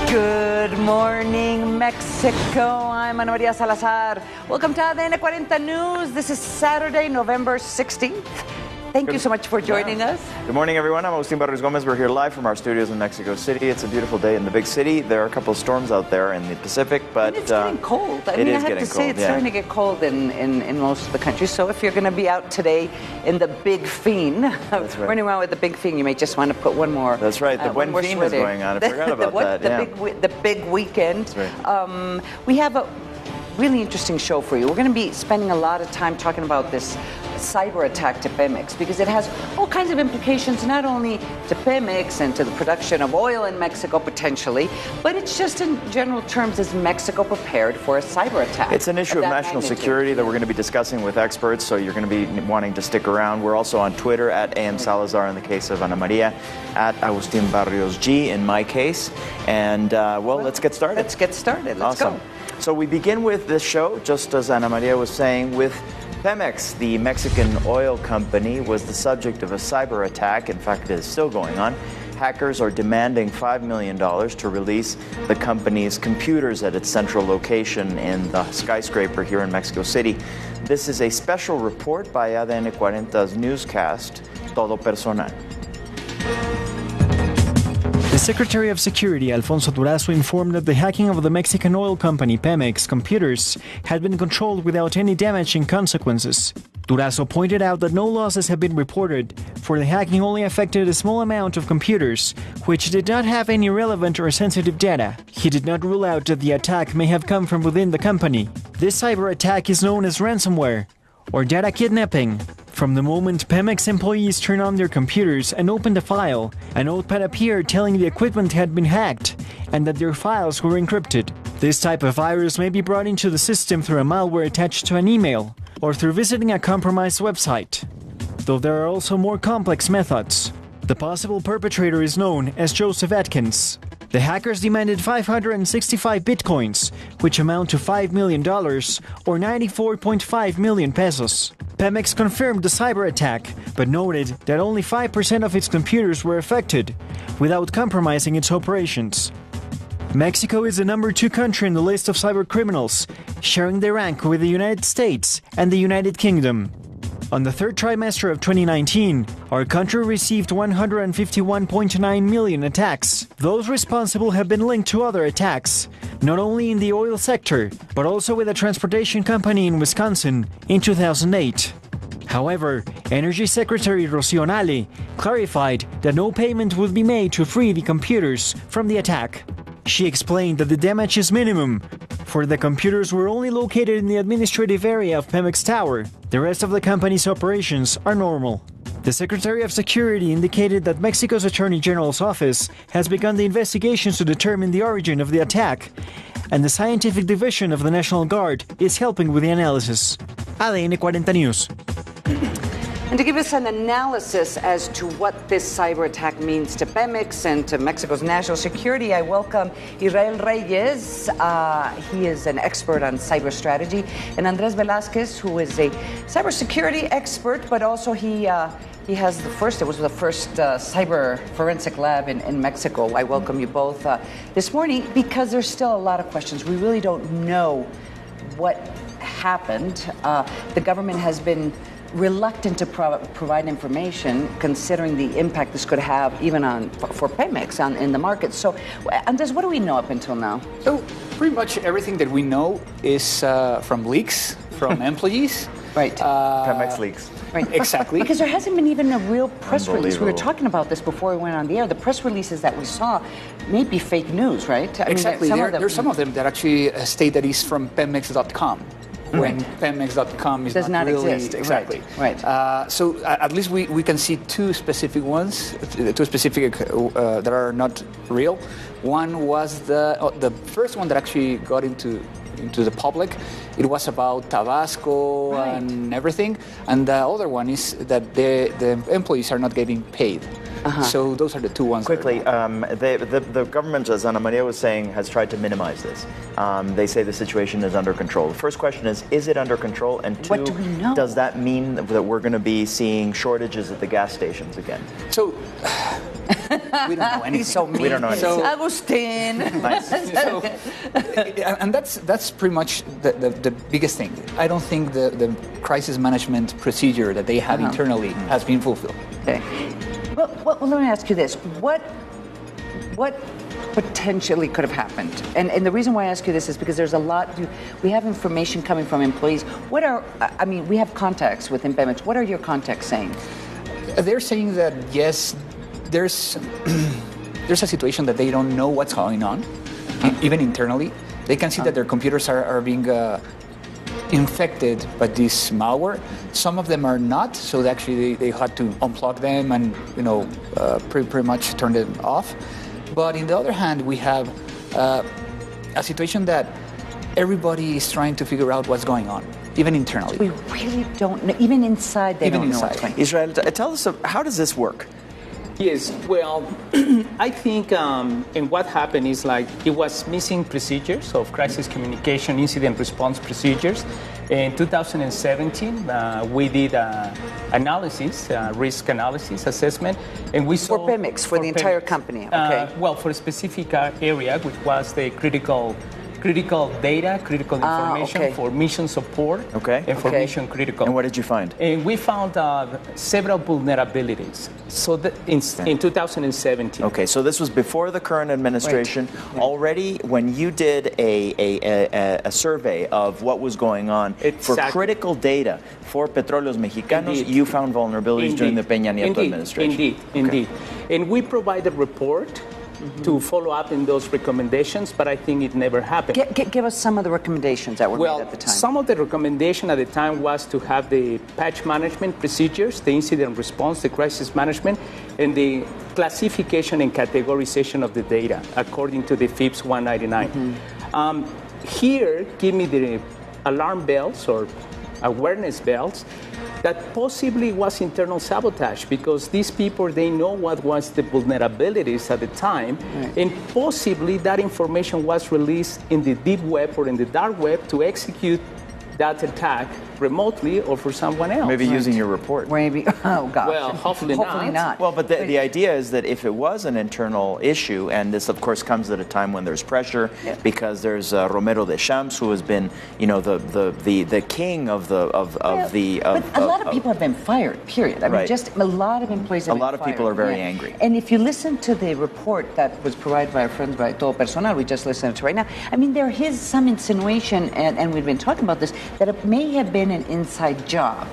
Good morning, Mexico. I'm María Salazar. Welcome to ADN 40 News. This is Saturday, November 16th. Thank you so much for joining us. Good morning, everyone. I'm Agustín Barrios Gómez. We're here live from our studios in Mexico City. It's a beautiful day in the big city. There are a couple of storms out there in the Pacific, but it's getting cold. I have to say, it's starting to get cold in most of the country. So if you're going to be out today in the big fin, running around with the big fin, you may just want to put one more. That's right. The buen fin is going on. I forgot about that. The big weekend. That's right. We have a really interesting show for you. We're going to be spending a lot of time talking about this cyber attack to Pemex because it has all kinds of implications, not only to Pemex and to the production of oil in Mexico potentially, but it's just in general terms, is Mexico prepared for a cyber attack? It's an issue of national security that we're going to be discussing with experts, so you're going to be wanting to stick around. We're also on Twitter at AM Salazar in the case of Ana María, at Agustín Barrios G in my case, and let's get started. Let's get started. Let's awesome. Go. So we begin with this show, just as Ana María was saying, with Pemex, the Mexican oil company, was the subject of a cyber attack. In fact, it is still going on. Hackers are demanding $5 million to release the company's computers at its central location in the skyscraper here in Mexico City. This is a special report by ADN 40's newscast, Todo Personal. The Secretary of Security, Alfonso Durazo, informed that the hacking of the Mexican oil company Pemex computers had been controlled without any damaging consequences. Durazo pointed out that no losses have been reported, for the hacking only affected a small amount of computers, which did not have any relevant or sensitive data. He did not rule out that the attack may have come from within the company. This cyber attack is known as ransomware, or data kidnapping. From the moment Pemex employees turn on their computers and open the file, a notepad appeared telling the equipment had been hacked and that their files were encrypted. This type of virus may be brought into the system through a malware attached to an email or through visiting a compromised website, though there are also more complex methods. The possible perpetrator is known as Joseph Atkins. The hackers demanded 565 bitcoins, which amount to $5 million or 94.5 million pesos. Pemex confirmed the cyber attack, but noted that only 5% of its computers were affected, without compromising its operations. Mexico is the number 2 country in the list of cyber criminals, sharing the rank with the United States and the United Kingdom. On the third trimester of 2019, our country received 151.9 million attacks. Those responsible have been linked to other attacks, not only in the oil sector, but also with a transportation company in Wisconsin in 2008. However, Energy Secretary Rocío Nale clarified that no payment would be made to free the computers from the attack. She explained that the damage is minimum, for the computers were only located in the administrative area of Pemex Tower. The rest of the company's operations are normal. The Secretary of Security indicated that Mexico's Attorney General's office has begun the investigations to determine the origin of the attack, and the Scientific Division of the National Guard is helping with the analysis. ADN 40 News. And to give us an analysis as to what this cyber attack means to Pemex and to Mexico's national security, I welcome Israel Reyes. He is an expert on cyber strategy, and Andres Velázquez, who is a cybersecurity expert, but also he has the first cyber forensic lab in Mexico. I welcome you both this morning because there's still a lot of questions. We really don't know what happened. The government has been reluctant to provide information, considering the impact this could have even for Pemex in the market. So, Andres, what do we know up until now? So, pretty much everything that we know is from leaks from employees. Right. Pemex leaks. Right. Exactly. Because there hasn't been even a real press release. We were talking about this before we went on the air. The press releases that we saw may be fake news, right? Exactly. There's some of them that actually state that it's from Pemex.com. When Pemex.com is does not really exist. Exactly. Right. So at least we can see two specific that are not real. One was the first one that actually got into the public. It was about Tabasco and everything, and the other one is that the employees are not getting paid. So those are the two ones. Quickly, the government, as Ana María was saying, has tried to minimize this. They say the situation is under control. The first question is it under control? And two, what do we know? Does that mean that we're going to be seeing shortages at the gas stations again? So we don't know anything. He's so mean. We don't know anything. Agustín. Nice. And that's pretty much the biggest thing. I don't think the crisis management procedure that they had internally has been fulfilled. Okay. Well, let me ask you this. What potentially could have happened? And the reason why I ask you this is because there's a lot, we have information coming from employees. We have contacts with Pemex. What are your contacts saying? They're saying that, yes, there's a situation that they don't know what's going on, even internally. They can see that their computers are being infected by this malware. Some of them are not, so they had to unplug them and pretty much turn them off. But on the other hand, we have a situation that everybody is trying to figure out what's going on, even internally. We really don't know. Even inside, they don't know what's going on. Israel, tell us, how does this work? Yes, well, I think and what happened is it was missing procedures of crisis communication, incident response procedures. In 2017, we did analysis, risk analysis assessment, and we saw... For Pemex, for the entire company, okay. For a specific area, which was the critical data, critical information for mission support and for mission critical. And what did you find? And we found several vulnerabilities. So in 2017. Okay, so this was before the current administration. Right. Already, when you did a survey of what was going on for critical data for Petróleos Mexicanos, you found vulnerabilities during the Peña Nieto administration. Indeed. And we provide a report to follow up in those recommendations, but I think it never happened. Give us some of the recommendations that were made at the time. Some of the recommendation at the time was to have the patch management procedures, the incident response, the crisis management, and the classification and categorization of the data according to the FIPS 199. Here, give me the alarm bells or awareness bells that possibly was internal sabotage, because these people, they know what was the vulnerabilities at the time, and possibly that information was released in the deep web or in the dark web to execute that attack remotely or for someone else. Maybe using your report. Maybe, oh gosh. Well, hopefully not. Well, but the idea is that if it was an internal issue, and this of course comes at a time when there's pressure, because there's Romero de Champs, who has been, the king of the. But a lot of people have been fired. Period. I mean, just a lot of employees have been fired. A lot of people are very angry. And if you listen to the report that was provided by our friends by Todo Personal, we just listened to right now. I mean, there is some insinuation, and we've been talking about this, that it may have been an inside job.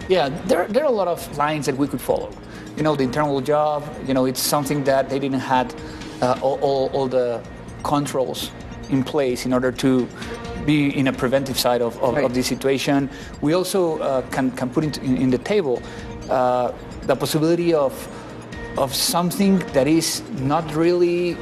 Yeah, there are a lot of lines that we could follow. The internal job, it's something that they didn't have all the controls in place in order to be in a preventive side of the situation. We also can put in the table the possibility of something that is not really,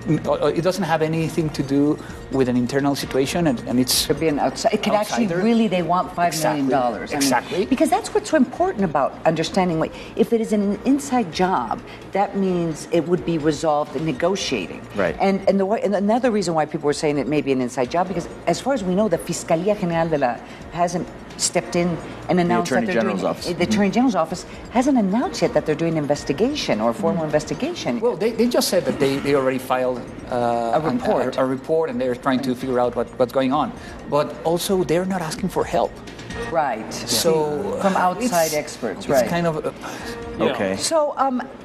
it doesn't have anything to do with an internal situation, and it's could be an outside. It could actually really, they want $5 million. Exactly. Because that's what's so important about understanding. If it is an inside job, that means it would be resolved in negotiating. Right. And another reason why people were saying it may be an inside job, because as far as we know, the Fiscalía General hasn't stepped in and announced that they're doing. The Attorney General's office hasn't announced yet that they're doing investigation or formal investigation. Well, they just said that they already filed a report, and they're trying to figure out what's going on. But also, they're not asking for help. Right. So from outside experts, it's kind of okay. So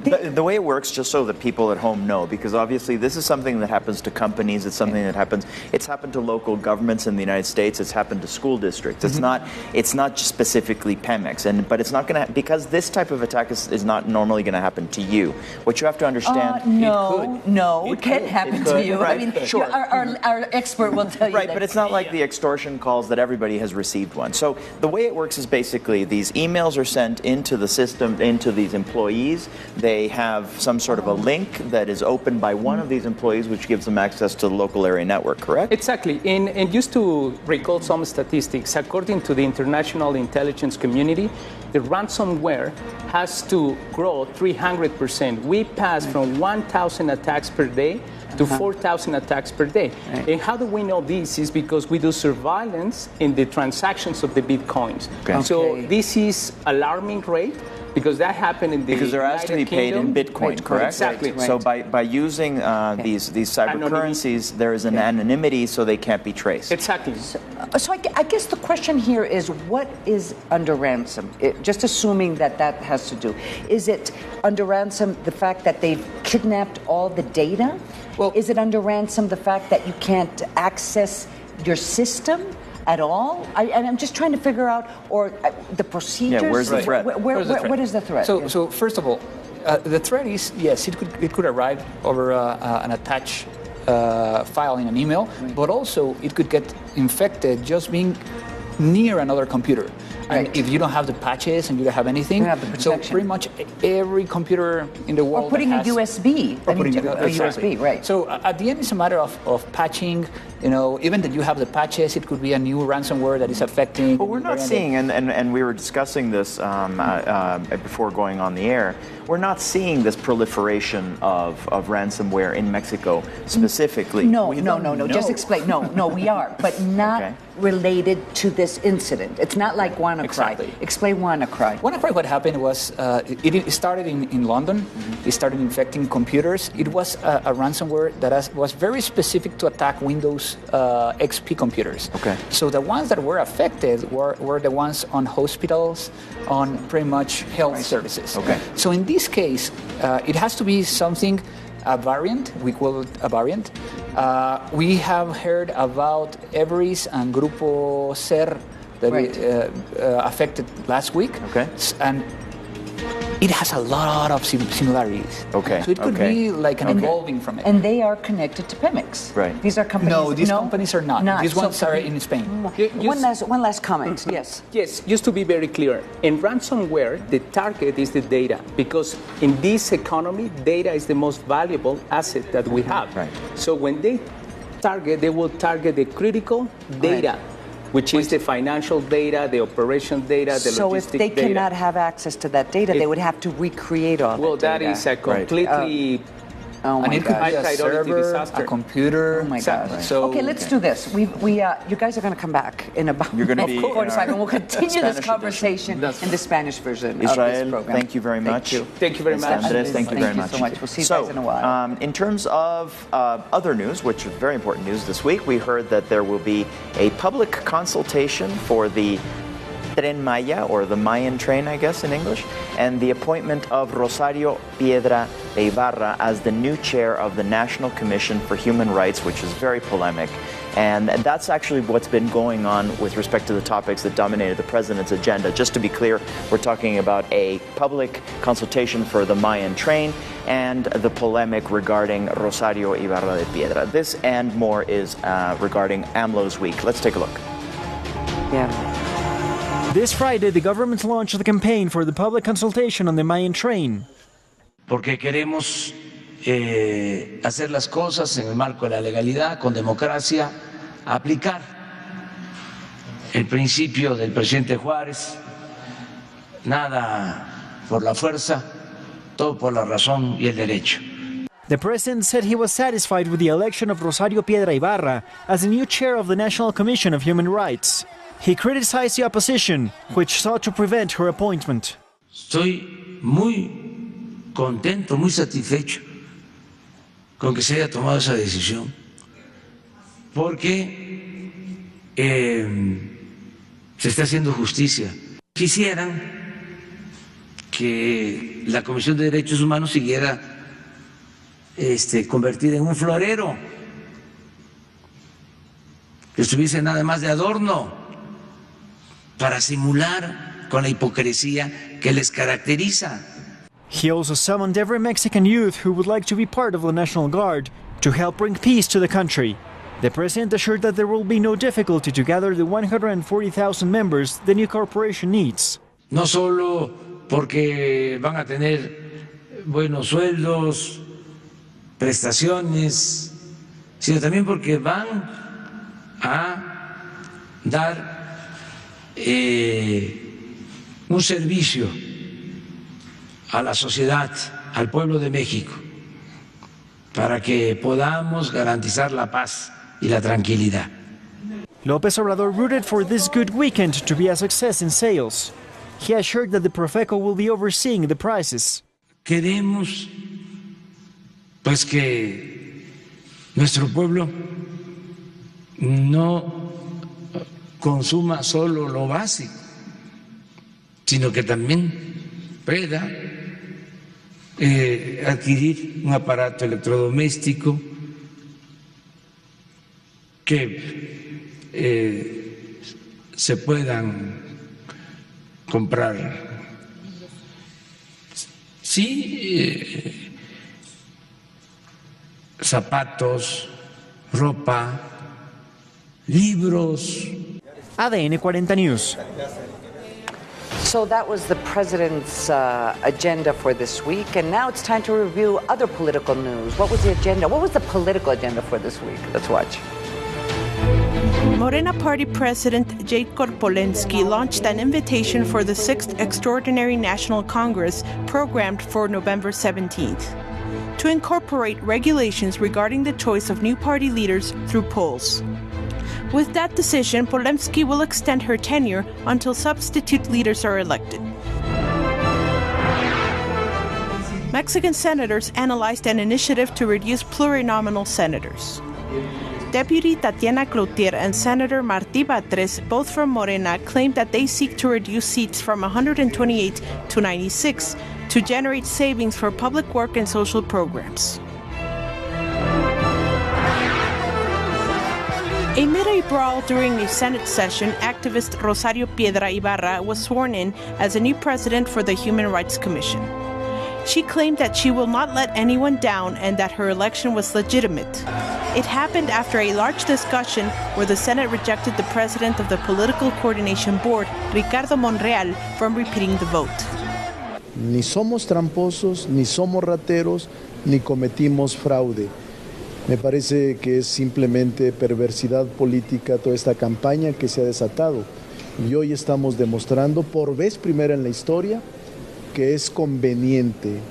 the way it works, just so that people at home know, because obviously this is something that happens to companies. It's something that happens. It's happened to local governments in the United States. It's happened to school districts. It's not just specifically Pemex, but it's not going to, because this type of attack is not normally going to happen to you. What you have to understand, it can happen to you. Right. I mean, sure. Our expert will tell you. Right, but it's not like the extortion calls that everybody has received one. So the way it works is basically these emails are sent into the system, into these employees. They have some sort of a link that is opened by one of these employees, which gives them access to the local area network, correct? Exactly. And just to recall some statistics, according to the international intelligence community, the ransomware has to grow 300%. We passed from 1,000 attacks per day to 4,000 attacks per day. Right. And how do we know this? Is because we do surveillance in the transactions of the Bitcoins. Okay. So this is alarming rate, Because that happened in the Because they're asked to be paid in Bitcoin, correct? Exactly. Right. So by using these cyber currencies, there is an anonymity, so they can't be traced. Exactly. So I guess the question here is, what is under ransom? Just assuming that has to do. Is it under ransom the fact that they've kidnapped all the data? Well, is it under ransom the fact that you can't access your system at all? I'm just trying to figure out, or the procedures. Yeah, where's the threat? What is the threat? So first of all, the threat is, yes, it could arrive over an attached file in an email, but also it could get infected just being near another computer. And if you don't have the patches and you don't have anything, so pretty much every computer in the world. Or putting a USB. USB, right. So at the end, it's a matter of patching. Even that you have the patches, it could be a new ransomware that is affecting. But we're not seeing, and we were discussing this before going on the air, we're not seeing this proliferation of ransomware in Mexico specifically. No. Just explain. No, we are, but not related to this incident. It's not like WannaCry. Exactly. Explain WannaCry. WannaCry, what happened was, it started in London. It started infecting computers. It was a ransomware that was very specific to attack Windows XP computers. Okay. So the ones that were affected were the ones on hospitals, on pretty much health services. Okay. So in this case, it has to be something, a variant. We call it a variant. We have heard about Everest and Grupo Ser that affected last week. Okay. And it has a lot of similarities. Okay. So it could be like an evolving from it. And they are connected to Pemex. Right. These are companies. No, these companies are not. These ones are in Spain. One last comment. Yes. Yes, just to be very clear, in ransomware, the target is the data, because in this economy, data is the most valuable asset that we have. Right. So when they will target the critical data, which is the financial data, the operation data, the so logistic data. if they cannot have access to that data, they would have to recreate all that data. Well, that is a completely And it could be a server, disaster. a computer. Oh my God. So, okay, let's do this. You guys are going to come back in about You're going to be 45, and we'll continue this Spanish conversation in the Spanish version of this Israel, program. thank you very much. Thank you very much. Andres, thank you very much. So much. We'll see you guys in a while. In terms of other news, which is very important news this week, we heard that there will be a public consultation for the Tren Maya, or the Mayan train, I guess, in English, and the appointment of Rosario Piedra de Ibarra as the new chair of the National Commission for Human Rights, which is very polemic. And that's actually what's been going on with respect to the topics that dominated the president's agenda. Just to be clear, we're talking about a public consultation for the Mayan train and the polemic regarding Rosario Ibarra de Piedra. This and more is regarding AMLO's week. Let's take a look. Yeah. This Friday, the government launched the campaign for the public consultation on the Mayan train. Porque queremos hacer las cosas en el marco de la legalidad, con democracia, aplicar el principio del presidente Juárez, nada por la fuerza, todo por la razón y el derecho. The president said he was satisfied with the election of Rosario Piedra Ibarra as the new chair of the National Commission of Human Rights. He criticized the opposition, which sought to prevent her appointment. Estoy muy contento, muy satisfecho con que se haya tomado esa decisión, porque se está haciendo justicia. Quisieran que la Comisión de Derechos Humanos siguiera convertida en un florero, que estuviese nada más de adorno, para simular con la hipocresía que les caracteriza. He also summoned every Mexican youth who would like to be part of the National Guard to help bring peace to the country. The president assured that there will be no difficulty to gather the 140,000 members the new corporation needs. No solo porque van a tener buenos sueldos, prestaciones, sino también porque van a dar un servicio a la sociedad, al pueblo de México, para que podamos garantizar la paz y la tranquilidad. López Obrador rooted for this good weekend to be a success in sales. He assured that the Profeco will be overseeing the prices. Queremos, pues, que nuestro pueblo no consuma solo lo básico, sino que también pueda adquirir un aparato electrodoméstico, que se puedan comprar, sí, zapatos, ropa, libros. ADN 40 News. So that was the president's agenda for this week, and now it's time to review other political news. What was the agenda? What was the political agenda for this week? Let's watch. Morena Party President Jacob Polensky launched an invitation for the 6th Extraordinary National Congress programmed for November 17th to incorporate regulations regarding the choice of new party leaders through polls. With that decision, Polensky will extend her tenure until substitute leaders are elected. Mexican senators analyzed an initiative to reduce plurinominal senators. Deputy Tatiana Cloutier and Senator Martí Batres, both from Morena, claimed that they seek to reduce seats from 128 to 96 to generate savings for public work and social programs. Amid a brawl during a Senate session, activist Rosario Piedra Ibarra was sworn in as a new president for the Human Rights Commission. She claimed that she will not let anyone down and that her election was legitimate. It happened after a large discussion where the Senate rejected the president of the Political Coordination Board, Ricardo Monreal, from repeating the vote. Ni somos tramposos, ni somos rateros, ni cometimos fraude. Me parece que es simplemente perversidad política toda esta campaña que se ha desatado. Y hoy estamos demostrando por vez primera en la historia que es conveniente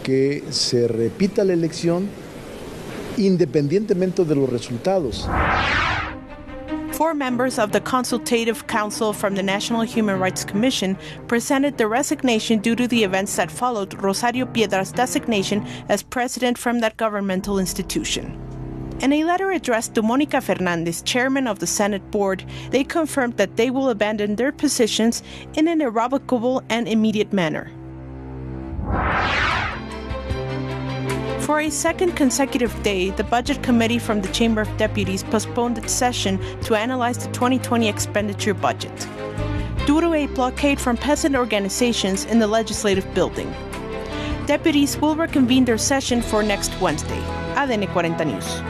que se repita la elección independientemente de los resultados. 4 members of the Consultative Council from the National Human Rights Commission presented their resignation due to the events that followed Rosario Piedra's designation as president from that governmental institution. In a letter addressed to Mónica Fernández, chairman of the Senate board, they confirmed that they will abandon their positions in an irrevocable and immediate manner. For a second consecutive day, the Budget Committee from the Chamber of Deputies postponed its session to analyze the 2020 expenditure budget, due to a blockade from peasant organizations in the legislative building. Deputies will reconvene their session for next Wednesday. ADN 40 News.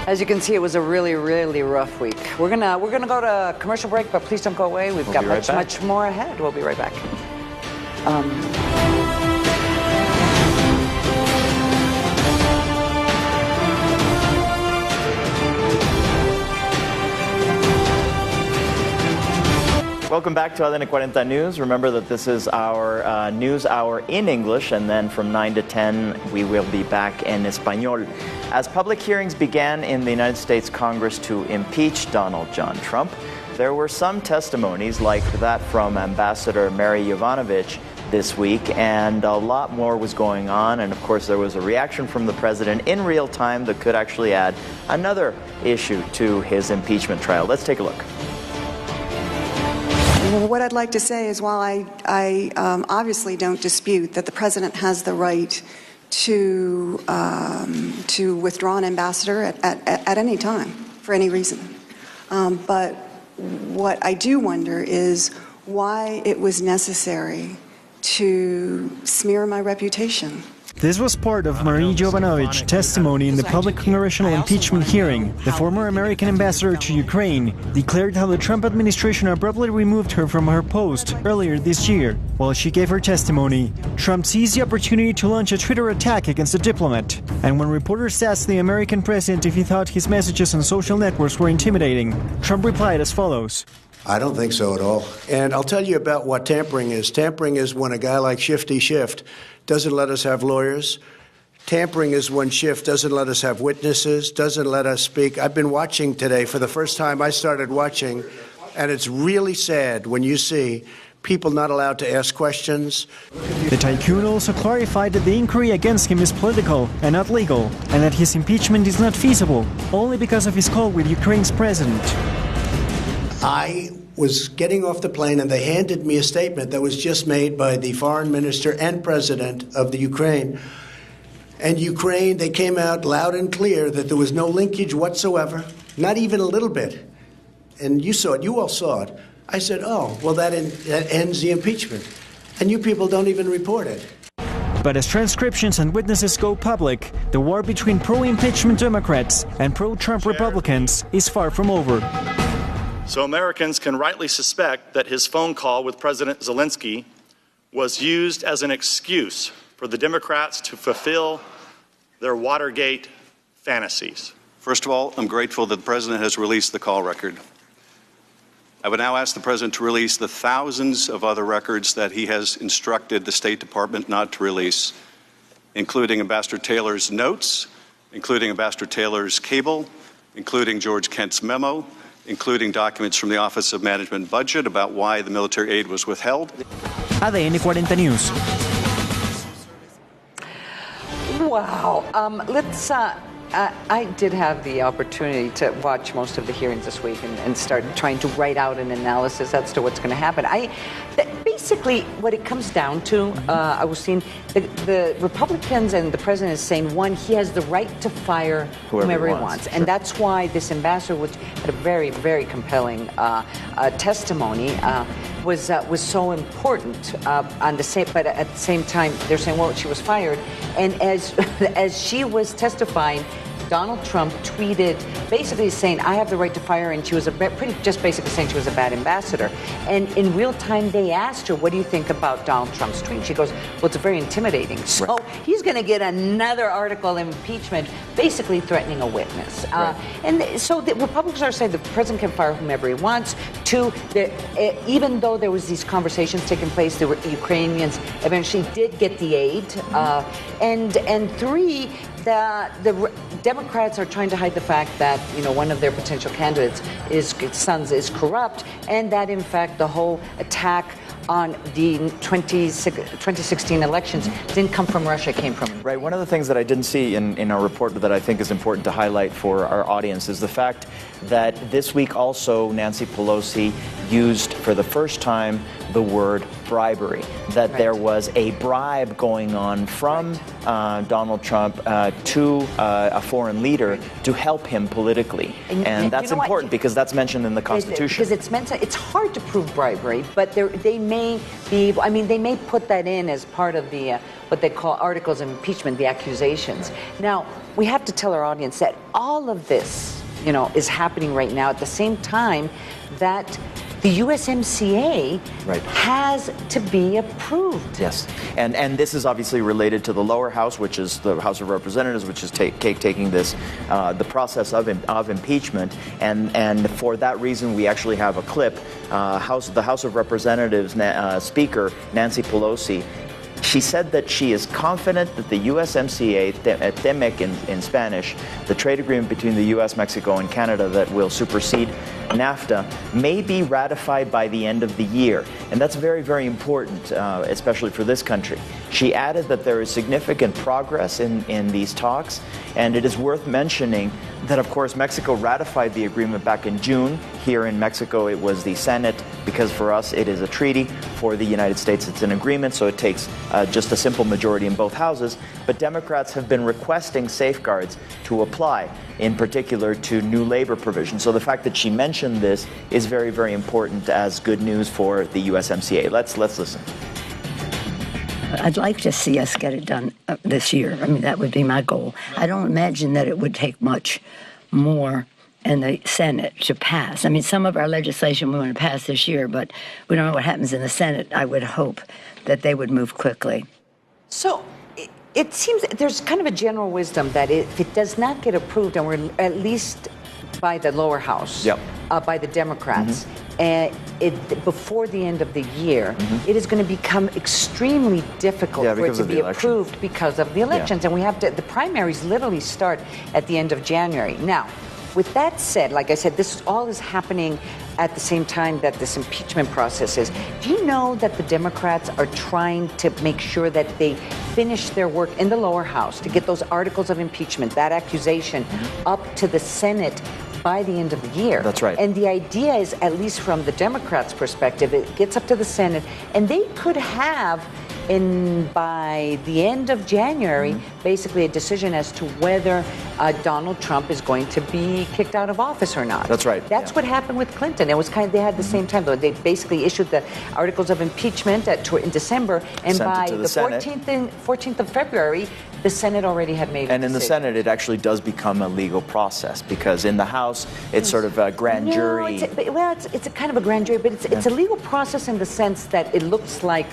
As you can see, it was a really, really rough week. We're gonna go to a commercial break, but please don't go away. We'll got much more ahead. We'll be right back. Welcome back to ADN 40 News. Remember that this is our news hour in English, and then from 9 to 10, we will be back in Espanol. As public hearings began in the United States Congress to impeach Donald John Trump, there were some testimonies like that from Ambassador Mary Yovanovitch this week, and a lot more was going on. And of course, there was a reaction from the president in real time that could actually add another issue to his impeachment trial. Let's take a look. Well, what I'd like to say is, while I obviously don't dispute that the president has the right to withdraw an ambassador at any time for any reason, but what I do wonder is why it was necessary to smear my reputation. This was part of Marie Jovanovich's testimony in the public congressional impeachment hearing. The former American ambassador to Ukraine declared how the Trump administration abruptly removed her from her post earlier this year. While she gave her testimony, Trump seized the opportunity to launch a Twitter attack against the diplomat. And when reporters asked the American president if he thought his messages on social networks were intimidating, Trump replied as follows. I don't think so at all. And I'll tell you about what tampering is. Tampering is when a guy like Shifty Schiff doesn't let us have lawyers. Tampering is when Schiff doesn't let us have witnesses, doesn't let us speak. I've been watching today. For the first time, I started watching And it's really sad when you see people not allowed to ask questions. The tycoon also clarified that the inquiry against him is political and not legal, and that his impeachment is not feasible, only because of his call with Ukraine's president. I was getting off the plane and they handed me a statement that was just made by the foreign minister and president of the Ukraine. And Ukraine, they came out loud and clear that there was no linkage whatsoever, not even a little bit. And you saw it, you all saw it. I said, oh, well, that ends the impeachment. And you people don't even report it. But as transcriptions and witnesses go public, the war between pro-impeachment Democrats and pro-Trump Republicans is far from over. So Americans can rightly suspect that his phone call with President Zelensky was used as an excuse for the Democrats to fulfill their Watergate fantasies. First of all, I'm grateful that the President has released the call record. I would now ask the President to release the thousands of other records that he has instructed the State Department not to release, including Ambassador Taylor's notes, including Ambassador Taylor's cable, including George Kent's memo, including documents from the Office of Management and Budget about why the military aid was withheld. ADN 40 News. Wow. I did have the opportunity to watch most of the hearings this week and start trying to write out an analysis as to what's going to happen. Basically, what it comes down to, Agustín, the Republicans and the president is saying, one, he has the right to fire whomever he wants. And that's why this ambassador, which had a very, very compelling testimony, was so important. But at the same time, they're saying, well, she was fired. And as she was testifying, Donald Trump tweeted basically saying, I have the right to fire, and she was basically saying she was a bad ambassador. And in real time, they asked her, what do you think about Donald Trump's tweet? She goes, well, it's very intimidating. So he's going to get another article in impeachment, basically threatening a witness. And so the Republicans are saying the president can fire whomever he wants. Two, even though there was these conversations taking place, the Ukrainians eventually did get the aid. And three, the Democrats are trying to hide the fact that, one of their potential candidates' sons is corrupt, and that, in fact, the whole attack on the 2016 elections didn't come from Russia, it came from... Right. One of the things that I didn't see in our report, but that I think is important to highlight for our audience, is the fact that this week also Nancy Pelosi used for the first time the word bribery, that there was a bribe going on from Donald Trump to a foreign leader to help him politically. And that's important because that's mentioned in the Constitution. Because it's hard to prove bribery, but they may put that in as part of the what they call articles of impeachment, the accusations. Now, we have to tell our audience that all of this, is happening right now at the same time that the USMCA has to be approved. Yes, and this is obviously related to the lower house, which is the House of Representatives, which is taking this, the process of impeachment, and for that reason we actually have a clip. The House of Representatives Speaker Nancy Pelosi. She said that she is confident that the USMCA, TEMEC in Spanish, the trade agreement between the U.S., Mexico, and Canada that will supersede NAFTA, may be ratified by the end of the year. And that's very, very important, especially for this country. She added that there is significant progress in these talks, and it is worth mentioning that, of course, Mexico ratified the agreement back in June. Here in Mexico, it was the Senate, because for us it is a treaty. For the United States, it's an agreement, so it takes just a simple majority in both houses. But Democrats have been requesting safeguards to apply, in particular to new labor provisions. So the fact that she mentioned this is very, very important as good news for the USMCA. Let's listen. I'd like to see us get it done this year. I mean, that would be my goal. I don't imagine that it would take much more in the Senate to pass. I mean, some of our legislation we want to pass this year, but we don't know what happens in the Senate. I would hope that they would move quickly. So it seems there's kind of a general wisdom that if it does not get approved, and we're at least by the lower house, by the Democrats, before the end of the year, it is going to become extremely difficult for it to be approved because of the elections. And we have to, the primaries literally start at the end of January. Now, with that said, like I said, this all is happening at the same time that this impeachment process is. Do you know that the Democrats are trying to make sure that they finish their work in the lower house to get those articles of impeachment, that accusation, up to the Senate by the end of the year? That's right. And the idea is, at least from the Democrats' perspective, it gets up to the Senate, and they could have by the end of January, basically a decision as to whether Donald Trump is going to be kicked out of office or not. That's right. That's what happened with Clinton. It was they had the same time, though. They basically issued the articles of impeachment in December, and by the 14th of February, the Senate already had made a decision. And in the Senate, it actually does become a legal process, because in the House, it's sort of a grand jury. It's a kind of a grand jury, but it's a legal process in the sense that it looks like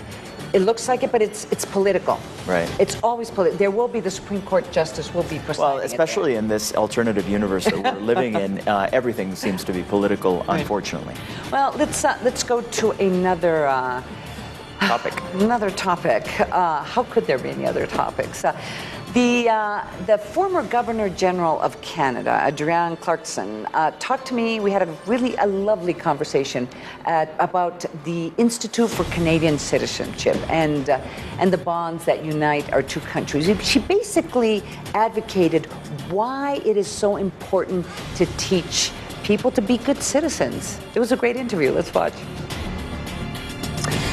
it, but it's political. Right. It's always political. There will be the Supreme Court justice will be presiding. Well, especially in this alternative universe that we're living in, everything seems to be political, unfortunately. Well, let's go to another topic. Another topic. How could there be any other topics? The former Governor General of Canada, Adrienne Clarkson, talked to me. We had a lovely conversation about the Institute for Canadian Citizenship and the bonds that unite our two countries. She basically advocated why it is so important to teach people to be good citizens. It was a great interview. Let's watch.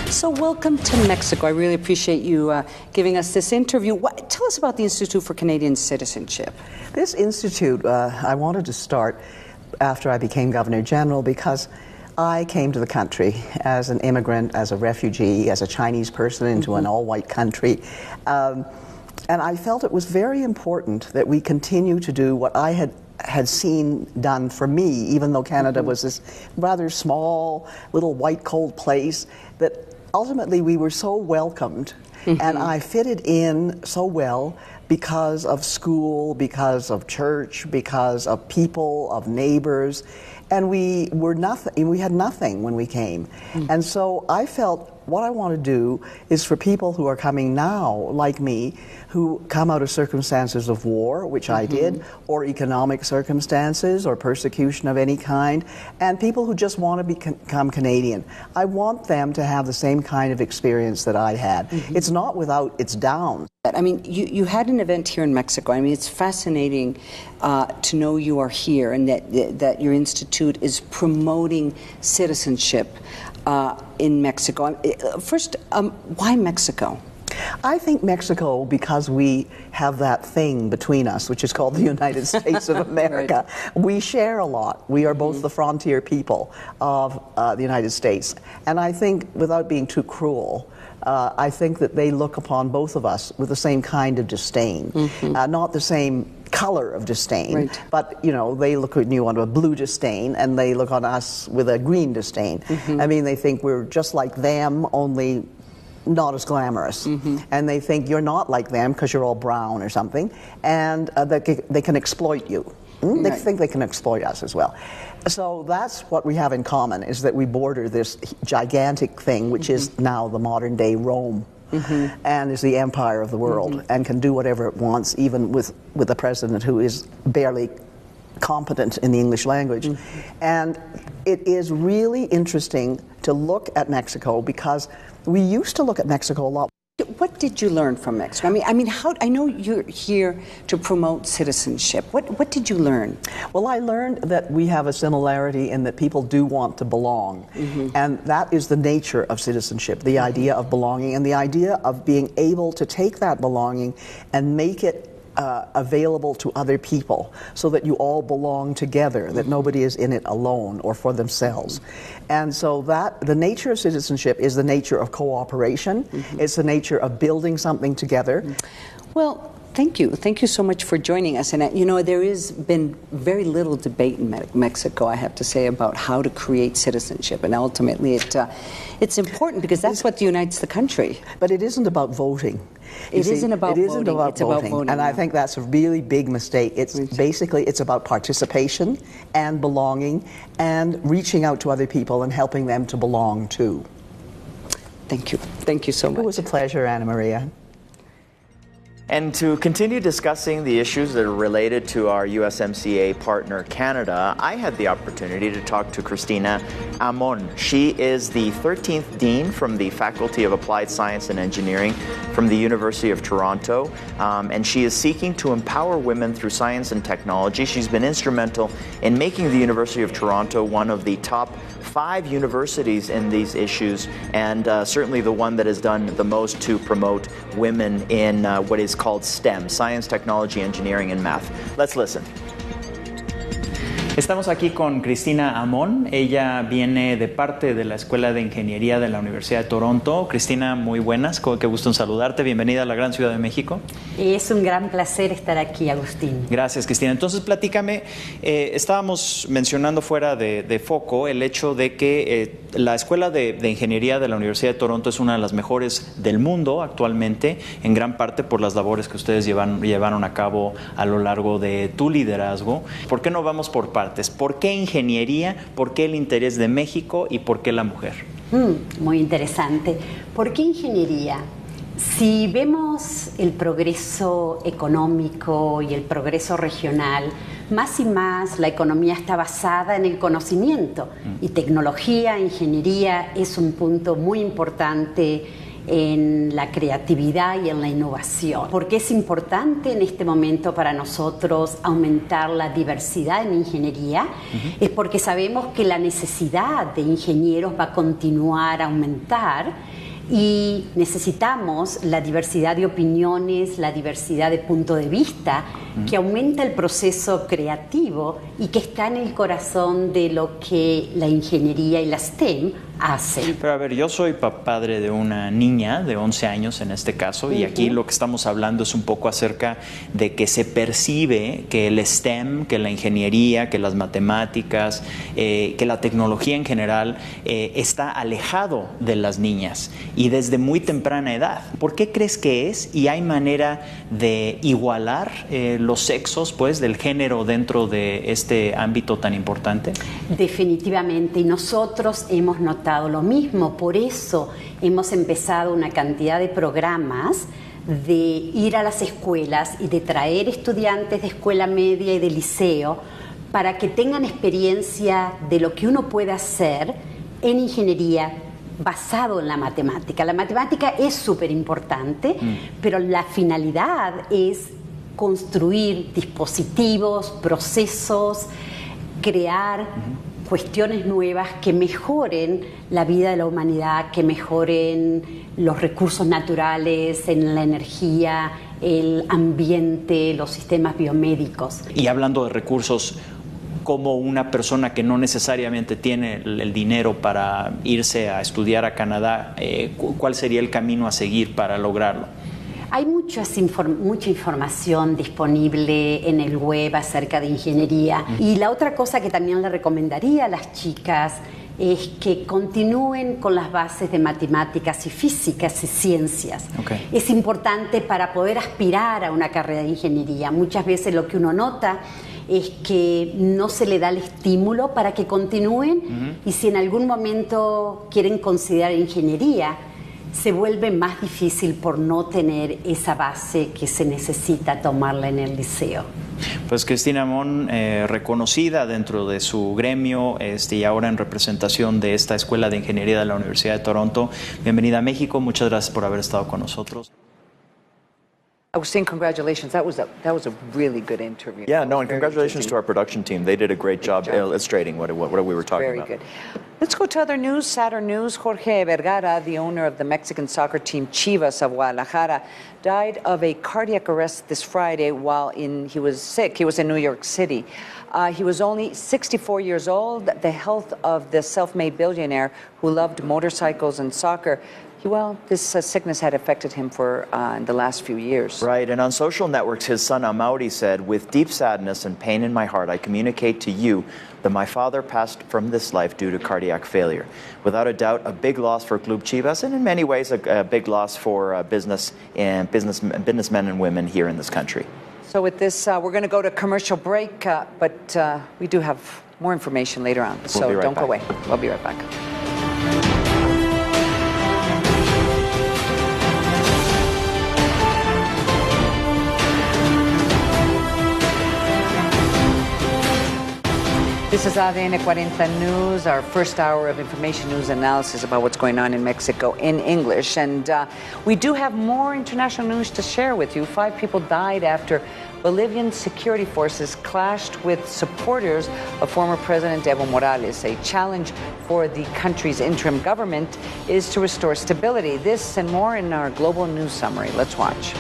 So welcome to Mexico. I really appreciate you giving us this interview. Tell us about the Institute for Canadian Citizenship. This institute, I wanted to start after I became Governor General, because I came to the country as an immigrant, as a refugee, as a Chinese person into an all-white country. And I felt it was very important that we continue to do what I had seen done for me, even though Canada was this rather small, little white, cold place, that ultimately we were so welcomed, and I fitted in so well because of school, because of church, because of people, of neighbors, and we were nothing. We had nothing when we came, and so I felt what I want to do is for people who are coming now, like me, who come out of circumstances of war, which I did, or economic circumstances, or persecution of any kind, and people who just want to become Canadian. I want them to have the same kind of experience that I had. It's not without its downs. I mean, you had an event here in Mexico. I mean, it's fascinating to know you are here and that your institute is promoting citizenship in Mexico. First, why Mexico? I think Mexico, because we have that thing between us, which is called the United States of America. We share a lot. We are both the frontier people of the United States. And I think, without being too cruel, I think that they look upon both of us with the same kind of disdain. Not the same color of disdain, but they look at you on a blue disdain, and they look on us with a green disdain. I mean, they think we're just like them, only not as glamorous, and they think you're not like them because you're all brown or something, and that they can exploit you. They think they can exploit us as well. So that's what we have in common, is that we border this gigantic thing, which is now the modern day Rome. And is the empire of the world, and can do whatever it wants, even with a president who is barely competent in the English language. And it is really interesting to look at Mexico, because we used to look at Mexico a lot. What did you learn from Mexico? I know you're here to promote citizenship. What did you learn? Well, I learned that we have a similarity in that people do want to belong. And that is the nature of citizenship, the idea of belonging, and the idea of being able to take that belonging and make it available to other people, so that you all belong together, that nobody is in it alone or for themselves. And so that the nature of citizenship is the nature of cooperation. It's the nature of building something together. Well, thank you. Thank you so much for joining us. And there has been very little debate in Mexico, I have to say, about how to create citizenship. And ultimately, it's important, because that's what unites the country. But it isn't about voting. It isn't about voting. And I think that's a really big mistake. It's basically, it's about participation and belonging and reaching out to other people and helping them to belong too. Thank you. Thank you so much. It was a pleasure, Anna Maria. And to continue discussing the issues that are related to our USMCA partner, Canada, I had the opportunity to talk to Cristina Amon. She is the 13th Dean from the Faculty of Applied Science and Engineering from the University of Toronto, and she is seeking to empower women through science and technology. She's been instrumental in making the University of Toronto one of the top 5 universities in these issues, and certainly the one that has done the most to promote women in what is called STEM, Science, Technology, Engineering, and Math. Let's listen. Estamos aquí con Cristina Amon. Ella viene de parte de la Escuela de Ingeniería de la Universidad de Toronto. Cristina, muy buenas. Qué gusto en saludarte. Bienvenida a la gran Ciudad de México. Es un gran placer estar aquí, Agustín. Gracias, Cristina. Entonces, platícame. Estábamos mencionando fuera de foco el hecho de que la Escuela de Ingeniería de la Universidad de Toronto es una de las mejores del mundo actualmente, en gran parte por las labores que ustedes llevaron a cabo a lo largo de tu liderazgo. ¿Por qué no vamos por partes? ¿Por qué ingeniería? ¿Por qué el interés de México? ¿Y por qué la mujer? Muy interesante. ¿Por qué ingeniería? Si vemos el progreso económico y el progreso regional, más y más la economía está basada en el conocimiento y tecnología, ingeniería es un punto muy importante en la creatividad y en la innovación. ¿Por qué es importante en este momento para nosotros aumentar la diversidad en ingeniería? Es porque sabemos que la necesidad de ingenieros va a continuar a aumentar y necesitamos la diversidad de opiniones, la diversidad de punto de vista que aumenta el proceso creativo y que está en el corazón de lo que la ingeniería y la STEM hacen. Pero a ver, yo soy padre de una niña de 11 años en este caso, y aquí lo que estamos hablando es un poco acerca de que se percibe que el STEM, que la ingeniería, que las matemáticas, que la tecnología en general está alejado de las niñas y desde muy temprana edad. ¿Por qué crees que es? ¿Y hay manera de igualar los sexos, pues, del género dentro de este ámbito tan importante? Definitivamente, y nosotros hemos notado lo mismo, por eso hemos empezado una cantidad de programas de ir a las escuelas y de traer estudiantes de escuela media y de liceo para que tengan experiencia de lo que uno puede hacer en ingeniería basado en la matemática. La matemática es súper importante, pero la finalidad es construir dispositivos, procesos, crear cuestiones nuevas que mejoren la vida de la humanidad, que mejoren los recursos naturales, en la energía, el ambiente, los sistemas biomédicos. Y hablando de recursos, como una persona que no necesariamente tiene el dinero para irse a estudiar a Canadá, ¿cuál sería el camino a seguir para lograrlo? Hay mucha información disponible en el web acerca de ingeniería. Y la otra cosa que también le recomendaría a las chicas es que continúen con las bases de matemáticas y físicas y ciencias. Es importante para poder aspirar a una carrera de ingeniería. Muchas veces lo que uno nota es que no se le da el estímulo para que continúen y si en algún momento quieren considerar ingeniería, se vuelve más difícil por no tener esa base que se necesita tomarla en el liceo. Pues Cristina Amon, reconocida dentro de su gremio y ahora en representación de esta Escuela de Ingeniería de la Universidad de Toronto. Bienvenida a México, muchas gracias por haber estado con nosotros. Agustín, congratulations. That was a really good interview. Yeah, no, and congratulations to our production team. They did a great job illustrating what we were talking about. Very good. Let's go to other news, sadder news. Jorge Vergara, the owner of the Mexican soccer team Chivas of Guadalajara, died of a cardiac arrest this Friday while he was sick. He was in New York City. He was only 64 years old. The health of the self-made billionaire who loved motorcycles and soccer, well, this sickness had affected him for in the last few years. Right, and on social networks, his son Amaury said, "With deep sadness and pain in my heart, I communicate to you that my father passed from this life due to cardiac failure. Without a doubt, a big loss for Club Chivas, and in many ways, a big loss for businessmen and women here in this country." So with this, we're going to go to commercial break, but we do have more information later on. So don't go away. We'll be right back. This is ADN 40 News, our first hour of information news analysis about what's going on in Mexico in English. And we do have more international news to share with you. 5 people died after Bolivian security forces clashed with supporters of former President Evo Morales. A challenge for the country's interim government is to restore stability. This and more in our global news summary. Let's watch.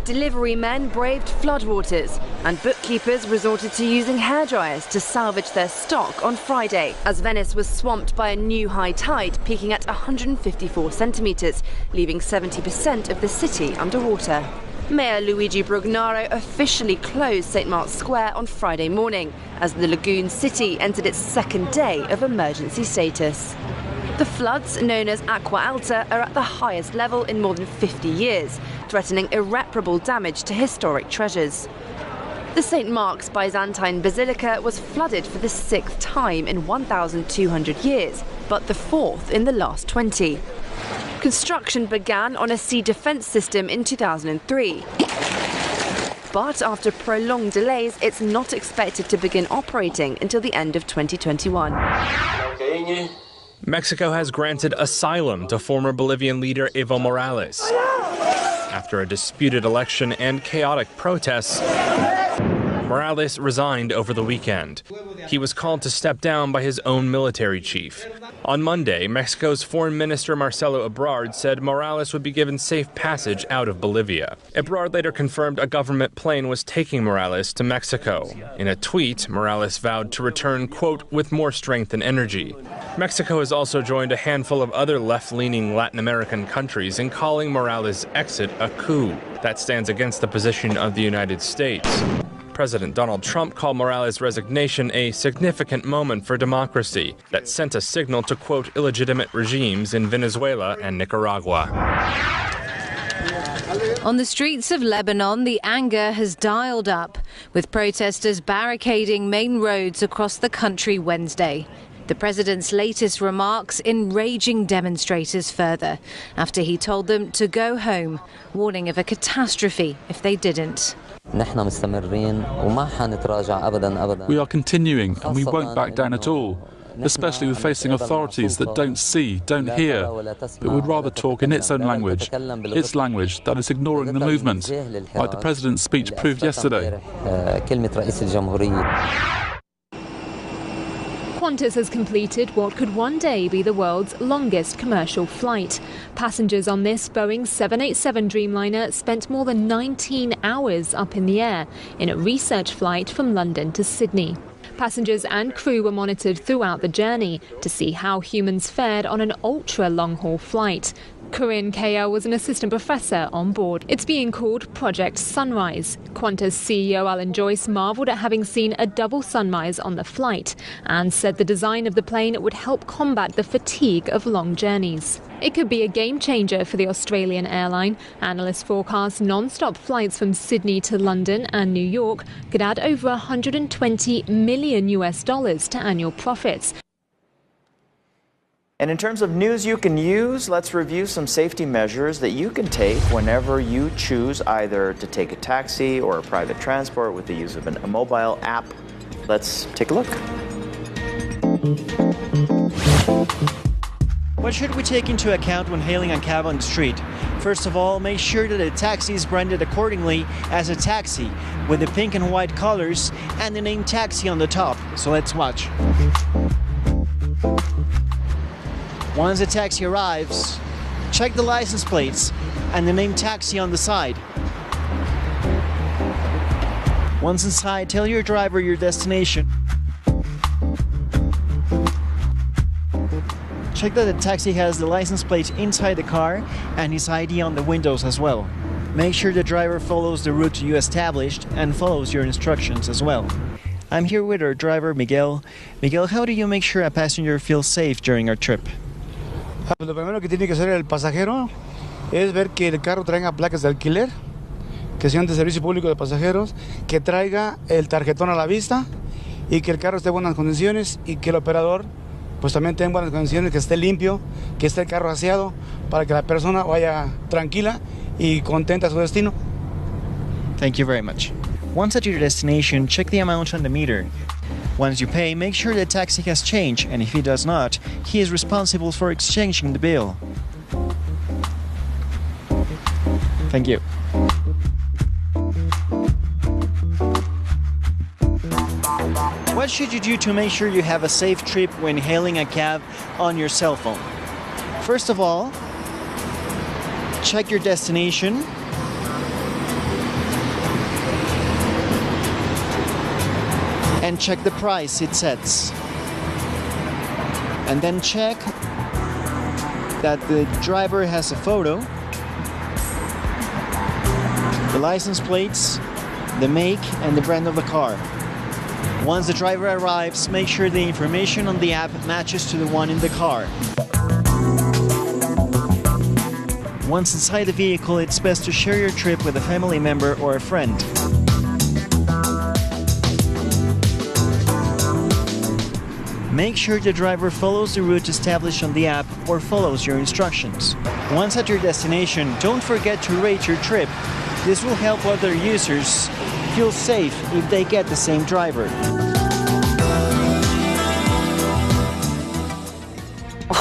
Delivery men braved floodwaters and bookkeepers resorted to using hairdryers to salvage their stock on Friday as Venice was swamped by a new high tide peaking at 154 centimetres, leaving 70% of the city underwater. Mayor Luigi Brugnaro officially closed St. Mark's Square on Friday morning as the lagoon city entered its second day of emergency status. The floods, known as Aqua Alta, are at the highest level in more than 50 years, threatening irreparable damage to historic treasures. The St. Mark's Byzantine Basilica was flooded for the 6th time in 1,200 years, but the 4th in the last 20. Construction began on a sea defence system in 2003. But after prolonged delays, it's not expected to begin operating until the end of 2021. Mexico has granted asylum to former Bolivian leader Evo Morales. After a disputed election and chaotic protests, Morales resigned over the weekend. He was called to step down by his own military chief. On Monday, Mexico's Foreign Minister Marcelo Ebrard said Morales would be given safe passage out of Bolivia. Ebrard later confirmed a government plane was taking Morales to Mexico. In a tweet, Morales vowed to return, quote, with more strength and energy. Mexico has also joined a handful of other left-leaning Latin American countries in calling Morales' exit a coup that stands against the position of the United States. President Donald Trump called Morales' resignation a significant moment for democracy that sent a signal to, quote, illegitimate regimes in Venezuela and Nicaragua. On the streets of Lebanon, the anger has dialed up, with protesters barricading main roads across the country Wednesday. The president's latest remarks enraging demonstrators further after he told them to go home, warning of a catastrophe if they didn't. We are continuing and we won't back down at all, especially with facing authorities that don't see, don't hear, but would rather talk in its own language, its language that is ignoring the movement, like the president's speech proved yesterday. Qantas has completed what could one day be the world's longest commercial flight. Passengers on this Boeing 787 Dreamliner spent more than 19 hours up in the air in a research flight from London to Sydney. Passengers and crew were monitored throughout the journey to see how humans fared on an ultra long-haul flight. Corinne Kaya was an assistant professor on board. It's being called Project Sunrise. Qantas CEO Alan Joyce marvelled at having seen a double sunrise on the flight and said the design of the plane would help combat the fatigue of long journeys. It could be a game changer for the Australian airline. Analysts forecast non-stop flights from Sydney to London and New York could add over $120 million to annual profits. And in terms of news you can use, let's review some safety measures that you can take whenever you choose either to take a taxi or a private transport with the use of a mobile app. Let's take a look. What should we take into account when hailing a cab on the street? First of all, make sure that the taxi is branded accordingly as a taxi, with the pink and white colors and the name taxi on the top. So let's watch. Once the taxi arrives, check the license plates and the name taxi on the side. Once inside, tell your driver your destination. Check that the taxi has the license plate inside the car and his ID on the windows as well. Make sure the driver follows the route you established and follows your instructions as well. I'm here with our driver, Miguel. Miguel, how do you make sure a passenger feels safe during our trip? Lo primero que tiene que hacer el pasajero es ver que el carro traiga placas de alquiler, que sean de servicio público de pasajeros, que traiga el tarjetón a la vista y que el carro esté en buenas condiciones y que el operador pues también esté en buenas condiciones, que esté limpio, que esté el carro aseado para que la persona vaya tranquila y contenta a su destino. Thank you very much. Once at your destination, check the amount on the meter. Once you pay, make sure the taxi has changed, and if he does not, he is responsible for exchanging the bill. Thank you. What should you do to make sure you have a safe trip when hailing a cab on your cell phone? First of all, check your destination. And check the price it sets. And then check that the driver has a photo, the license plates, the make and the brand of the car. Once the driver arrives, make sure the information on the app matches to the one in the car. Once inside the vehicle, it's best to share your trip with a family member or a friend. Make sure the driver follows the route established on the app or follows your instructions. Once at your destination, don't forget to rate your trip. This will help other users feel safe if they get the same driver.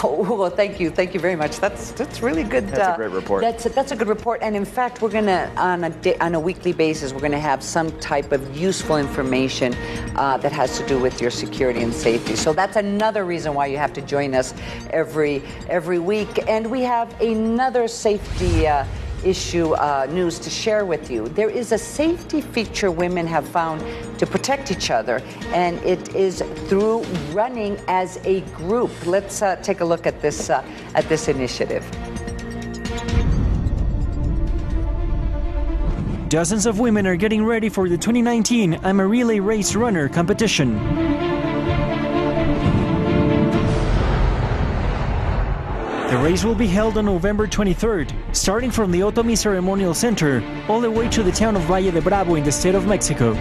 Oh, well, thank you very much. That's really good. That's a great report. That's a good report. And in fact, we're gonna on a weekly basis, we're gonna have some type of useful information that has to do with your security and safety. So that's another reason why you have to join us every week. And we have another safety issue news to share with you. There is a safety feature women have found to protect each other, and it is through running as a group. Let's take a look at this initiative. Dozens of women are getting ready for the 2019 I'm a Relay Race Runner competition. The race will be held on November 23rd, starting from the Otomi Ceremonial Center all the way to the town of Valle de Bravo in the state of Mexico.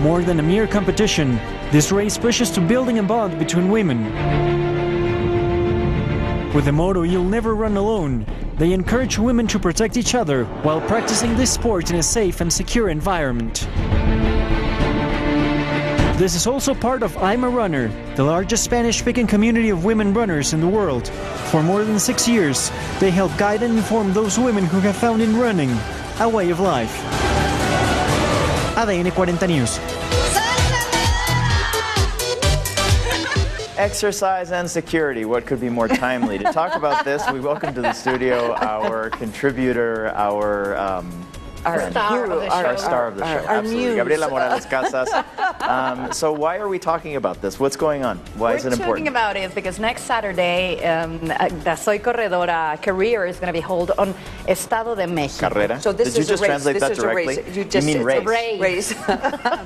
More than a mere competition, this race pushes to building a bond between women. With the motto, "You'll never run alone," they encourage women to protect each other while practicing this sport in a safe and secure environment. This is also part of I'm a Runner, the largest Spanish-speaking community of women runners in the world. For more than 6 years, they help guide and inform those women who have found in running a way of life. ADN 40 News. Exercise and security. What could be more timely? To talk about this, we welcome to the studio our contributor, our star of the show. Absolutely. Gabriela Morales Casas. So why are we talking about this? What's going on? Why is it important? We're talking about it because next Saturday, the Soy Corredora career is going to be held on Estado de México. Carrera? So this Did you is just a race. translate This that is directly? a race. You mean race? Race.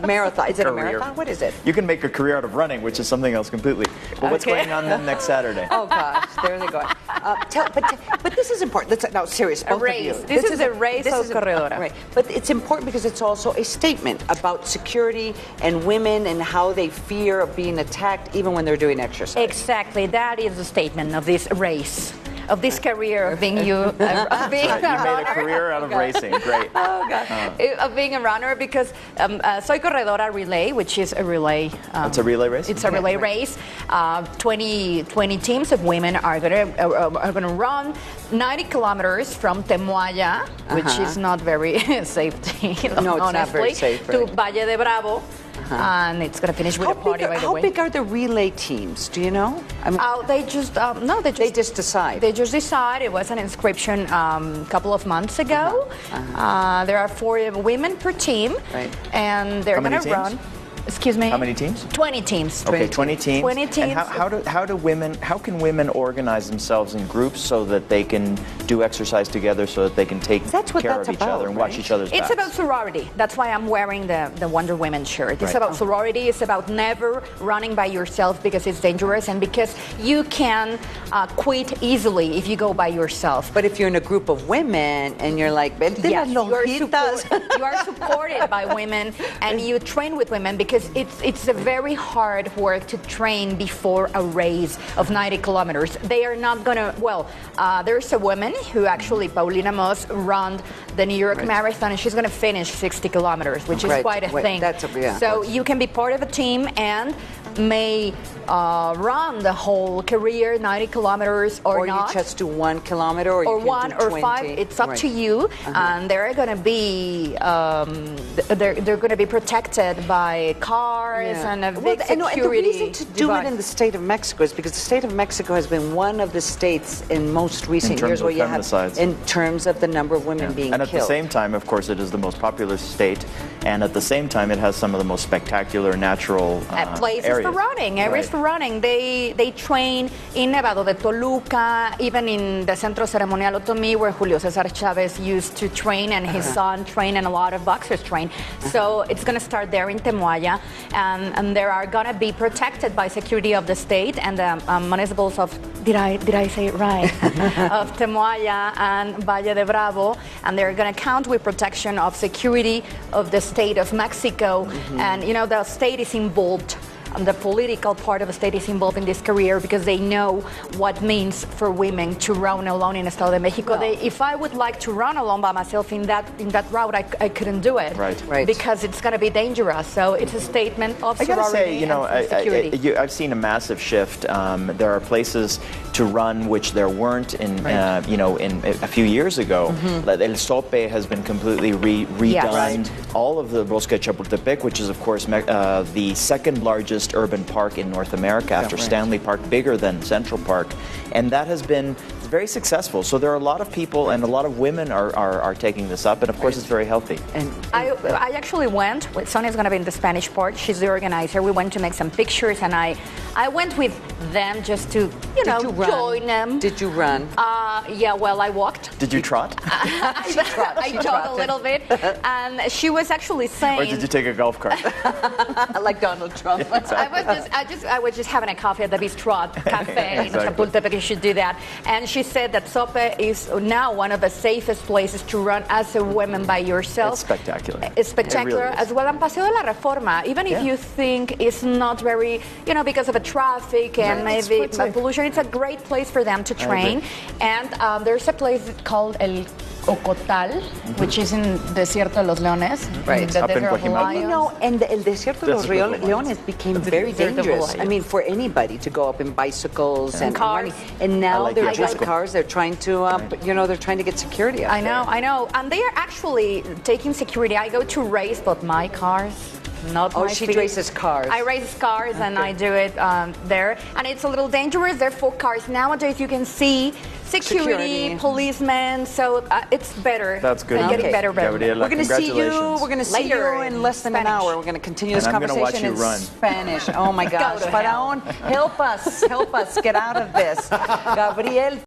Marathon. Is it a marathon? What is it? You can make a career out of running, which is something else completely. But what's going on then next Saturday? Oh gosh, there they go. But this is important. No, serious. Both race. of you. This is a race of Corredora. Right. But it's important because it's also a statement about security and women and how they fear of being attacked even when they're doing exercise. Exactly. That is the statement of this race, of this career of being of being right. a runner. You made a career out of racing. Great. Oh, God. Of being a runner because Soy Corredora Relay, which is a relay. It's a relay race? It's a relay race. 20 teams of women are going to run 90 kilometers from Temuaya, which is not very safe, no, it's honestly, not very safe, to right. Valle de Bravo. And it's going to finish with a party, by the way. How big are the relay teams? Do you know? I mean, they just decide. They just decide. It was an inscription a couple of months ago. There are 4 women per team, right. And they're going to run. Excuse me. How many teams? 20 teams. Okay, 20 teams. 20 teams. And how can women organize themselves in groups so that they can do exercise together, so that they can take care of each other and watch each other's backs? It's about sorority. That's why I'm wearing the Wonder Women shirt. It's about sorority. It's about never running by yourself because it's dangerous and because you can quit easily if you go by yourself. But if you're in a group of women and you're like, yes, you are supported by women and you train with women because because it's a very hard work to train before a race of 90 kilometers. They are not gonna, there's a woman who actually, Paulina Moss, ran the New York Marathon, and she's gonna finish 60 kilometers, which is quite a thing. So you can be part of a team and may run the whole career 90 kilometers or not. Or you just do 1 kilometer or you one can do or 20. 5. It's up to you. And they're going to be they're going to be protected by cars and a big security. And the reason to do it in the state of Mexico is because the state of Mexico has been one of the states in most recent years where you have, in terms of the number of women being killed. And at the same time, of course, it is the most populous state, and at the same time, it has some of the most spectacular natural places areas. for running. Areas for running. They train in Nevado de Toluca, even in the Centro Ceremonial Otomí, where Julio Cesar Chavez used to train, and his son trained, and a lot of boxers train. So it's going to start there in Temuaya, and they are going to be protected by security of the state and the municipals of, did I say it right, of Temuaya and Valle de Bravo, and they're going to count with protection of security of the state of Mexico, and the state is involved. The political part of the state is involved in this career because they know what means for women to run alone in Estado de Mexico. If I would like to run alone by myself in that route, I couldn't do it. Right. Because it's going to be dangerous. So it's a statement of sorority and security. I've seen a massive shift. There are places to run which there weren't in a few years ago. El Sope has been completely redone. All of the Bosque de Chapultepec, which is of course the second largest urban park in North America after Stanley Park, bigger than Central Park, and that has been very successful. So there are a lot of people and a lot of women are taking this up, and of course it's very healthy. And I actually went. Sonia's going to be in the Spanish part. She's the organizer. We went to make some pictures, and I went with them just to join them. Did you run? I walked. Did you trot? I trot a little bit, and she was actually saying. Or did you take a golf cart? Like Donald Trump. I was just having a coffee at the Bistro Cafe in Chapultepec. You should do that. And she said that Sope is now one of the safest places to run as a woman by yourself. It's spectacular. It's spectacular, really as well. And Paseo de la Reforma, even if you think it's not very, because of the traffic and maybe pollution, it's a great place for them to train. And there's a place called El Ocotal, which is in Desierto de los Leones, the desert of lions. And El Desierto de los Leones became very dangerous. I mean, for anybody to go up in bicycles and cars. And now they're just cars. They're trying to, they're trying to get security up there. I know. And they are actually taking security. I go to race, but my cars. Not my she feet. races cars. I race cars and I do it there. And it's a little dangerous. There are 4 cars. Nowadays you can see security, policemen, so it's better. That's good. It's getting better. Gabriela, we're going to see you in less than an hour. We're going to continue this conversation in Spanish. Oh my gosh. Faraón, help us get out of this. Gabriel.